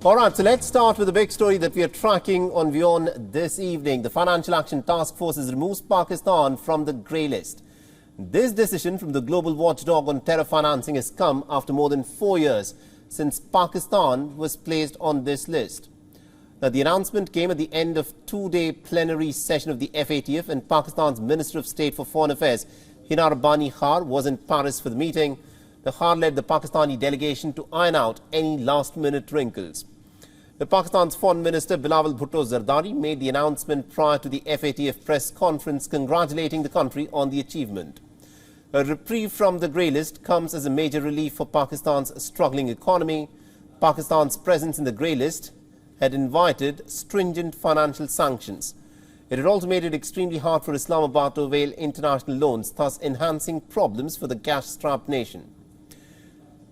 All right, so let's start with the big story that we are tracking on WION this evening. The Financial Action Task Force has removed Pakistan from the grey list. This decision from the global watchdog on terror financing has come after more than 4 years since Pakistan was placed on this list. Now, the announcement came at the end of two-day plenary session of the FATF, and Pakistan's Minister of State for Foreign Affairs, Hina Rabbani Khar, was in Paris for the meeting. The Khar led the Pakistani delegation to iron out any last-minute wrinkles. The Pakistan's Foreign Minister Bilawal Bhutto Zardari made the announcement prior to the FATF press conference congratulating the country on the achievement. A reprieve from the grey list comes as a major relief for Pakistan's struggling economy. Pakistan's presence in the grey list had invited stringent financial sanctions. It had also made it extremely hard for Islamabad to avail international loans, thus enhancing problems for the cash-strapped nation.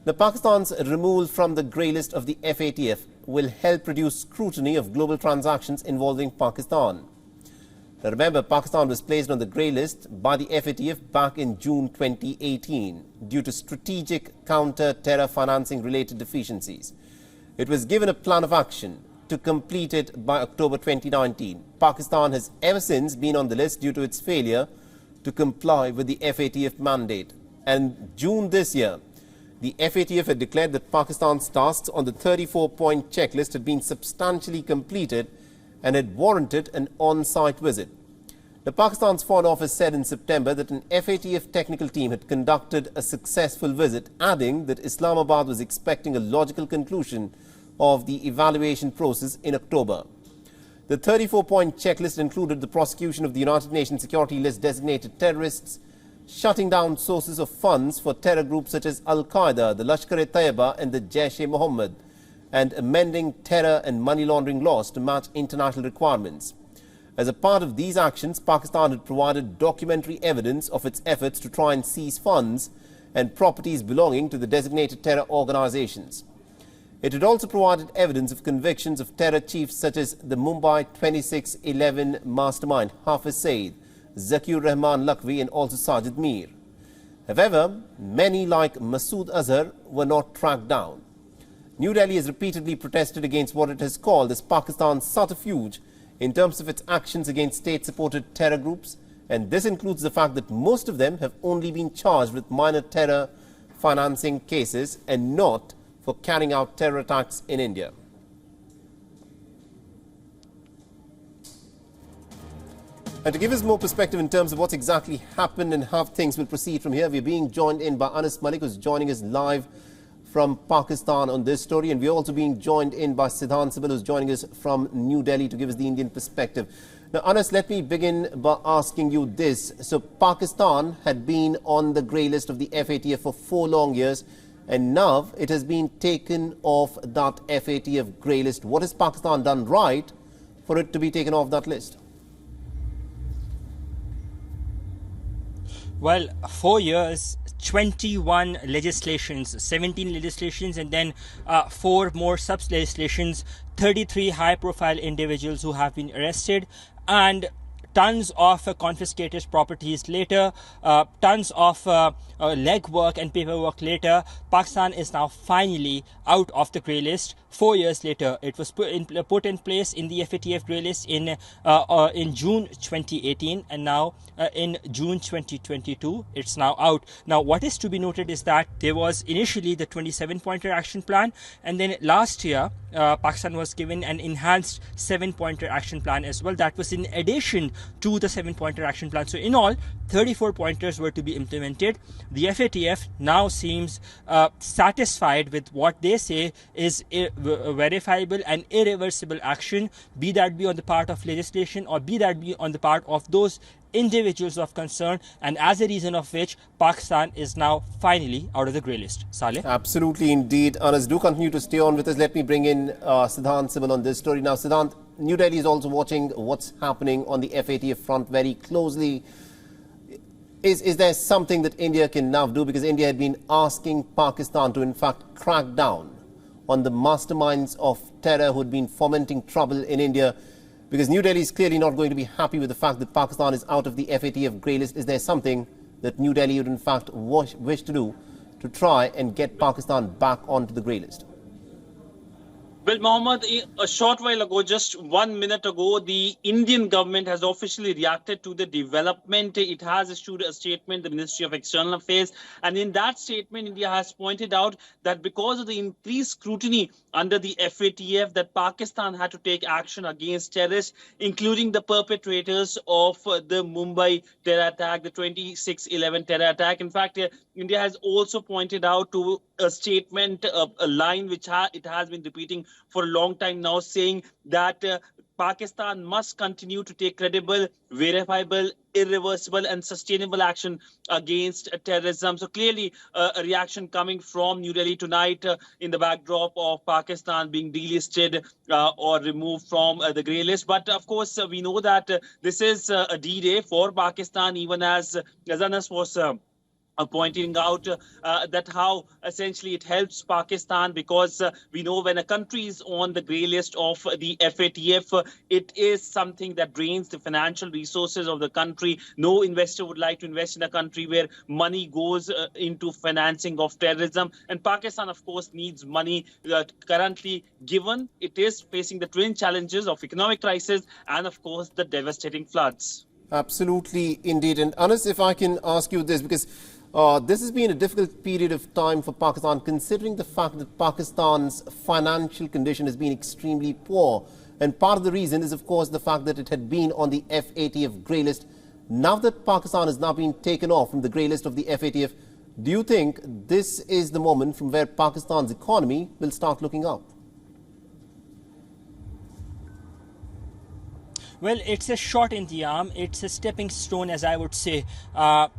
The Pakistan's removal from the grey list of the FATF will help reduce scrutiny of global transactions involving Pakistan. Now remember, Pakistan was placed on the grey list by the FATF back in June 2018 due to strategic counter-terror financing-related deficiencies. It was given a plan of action to complete it by October 2019. Pakistan has ever since been on the list due to its failure to comply with the FATF mandate. And June this year, the FATF had declared that Pakistan's tasks on the 34-point checklist had been substantially completed and had warranted an on-site visit. The Pakistan's Foreign Office said in September that an FATF technical team had conducted a successful visit, adding that Islamabad was expecting a logical conclusion of the evaluation process in October. The 34-point checklist included the prosecution of the United Nations Security List designated terrorists, shutting down sources of funds for terror groups such as Al-Qaeda, the Lashkar-e-Taiba and the Jaish-e-Mohammed, and amending terror and money laundering laws to match international requirements. As a part of these actions, Pakistan had provided documentary evidence of its efforts to try and seize funds and properties belonging to the designated terror organizations. It had also provided evidence of convictions of terror chiefs such as the Mumbai 2611 mastermind Hafiz Saeed, Zakir Rahman Lakhvi and also Sajid Mir. However, many like Masood Azhar were not tracked down. New Delhi has repeatedly protested against what it has called as Pakistan's subterfuge in terms of its actions against state-supported terror groups, and this includes the fact that most of them have only been charged with minor terror financing cases and not for carrying out terror attacks in India. And to give us more perspective in terms of what's exactly happened and how things will proceed from here, we're being joined in by Anas Malik, who's joining us live from Pakistan on this story. And we're also being joined in by Siddhant Sibil, who's joining us from New Delhi to give us the Indian perspective. Now, Anas, let me begin by asking you this. So Pakistan had been on the grey list of the FATF for 4 long years, and now it has been taken off that FATF grey list. What has Pakistan done right for it to be taken off that list? Well, 4 years, 21 legislations, 17 legislations, and then 4 more sub-legislations, 33 high-profile individuals who have been arrested, and tons of confiscated properties later, tons of legwork and paperwork later. Pakistan is now finally out of the grey list. 4 years later, it was put in place in the FATF grey list in June 2018, and now in June 2022, it's now out. Now, what is to be noted is that there was initially the 27-pointer action plan, and then last year, Pakistan was given an enhanced 7-pointer action plan as well. That was in addition to the 7-pointer action plan. So in all, 34 pointers were to be implemented. The FATF now seems satisfied with what they say is verifiable and irreversible action, be that be on the part of legislation or be that be on the part of those individuals of concern, and as a reason of which Pakistan is now finally out of the grey list. Saleh? Absolutely indeed. Anas, do continue to stay on with us. Let me bring in Siddhant Sibil on this story. Now, Siddhant, New Delhi is also watching what's happening on the FATF front very closely. Is there something that India can now do? Because India had been asking Pakistan to in fact crack down on the masterminds of terror who had been fomenting trouble in India, because New Delhi is clearly not going to be happy with the fact that Pakistan is out of the FATF grey list. Is there something that New Delhi would in fact wish to do to try and get Pakistan back onto the grey list? Well, Mohammed, a short while ago, just 1 minute ago, the Indian government has officially reacted to the development. It has issued a statement, the Ministry of External Affairs. And in that statement, India has pointed out that because of the increased scrutiny under the FATF, that Pakistan had to take action against terrorists, including the perpetrators of the Mumbai terror attack, the 26/11 terror attack. In fact, India has also pointed out to a statement, a line which it has been repeating for a long time now, saying that Pakistan must continue to take credible, verifiable, irreversible and sustainable action against terrorism. So clearly a reaction coming from New Delhi tonight in the backdrop of Pakistan being delisted or removed from the grey list. But of course, we know that this is a D-Day for Pakistan, even as Anas was pointing out that how essentially it helps Pakistan, because we know when a country is on the grey list of the FATF, it is something that drains the financial resources of the country. No investor would like to invest in a country where money goes into financing of terrorism. And Pakistan, of course, needs money currently, given it is facing the twin challenges of economic crisis and, of course, the devastating floods. Absolutely, indeed. And Anas, if I can ask you this, because this has been a difficult period of time for Pakistan, considering the fact that Pakistan's financial condition has been extremely poor. And part of the reason is, of course, the fact that it had been on the FATF grey list. Now that Pakistan has now been taken off from the grey list of the FATF, do you think this is the moment from where Pakistan's economy will start looking up? Well, it's a shot in the arm. It's a stepping stone, as I would say.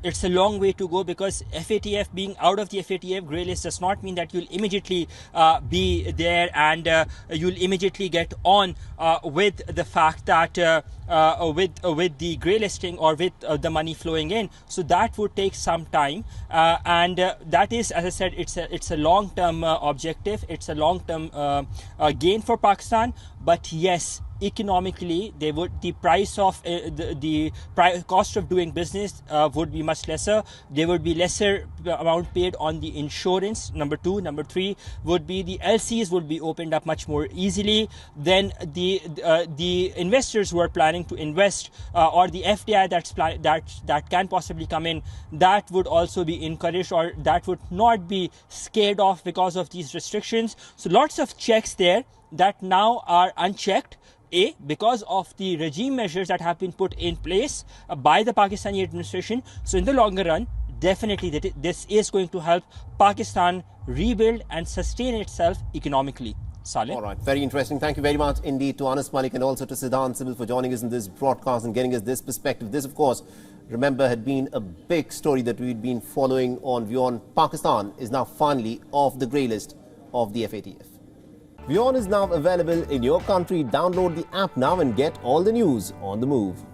It's a long way to go, because FATF, being out of the FATF grey list, does not mean that you'll immediately be there and you'll immediately get on with the fact that with the grey listing or with the money flowing in. So that would take some time, and that is, as I said, it's a long-term objective. It's a long-term gain for Pakistan. But yes, economically, the price of the cost of doing business would be much lesser. There would be lesser amount paid on the insurance. Number two. Number three would be the LCs would be opened up much more easily. Then the investors who are planning to invest or the FDI that can possibly come in, that would also be encouraged, or that would not be scared off because of these restrictions. So lots of checks there that now are unchecked. Because of the regime measures that have been put in place by the Pakistani administration. So in the longer run, definitely this is going to help Pakistan rebuild and sustain itself economically. Saleh. All right, very interesting. Thank you very much indeed to Anas Malik and also to Siddhan Sibil for joining us in this broadcast and getting us this perspective. This, of course, remember, had been a big story that we'd been following on WION. Pakistan is now finally off the grey list of the FATF. WION is now available in your country. Download the app now and get all the news on the move.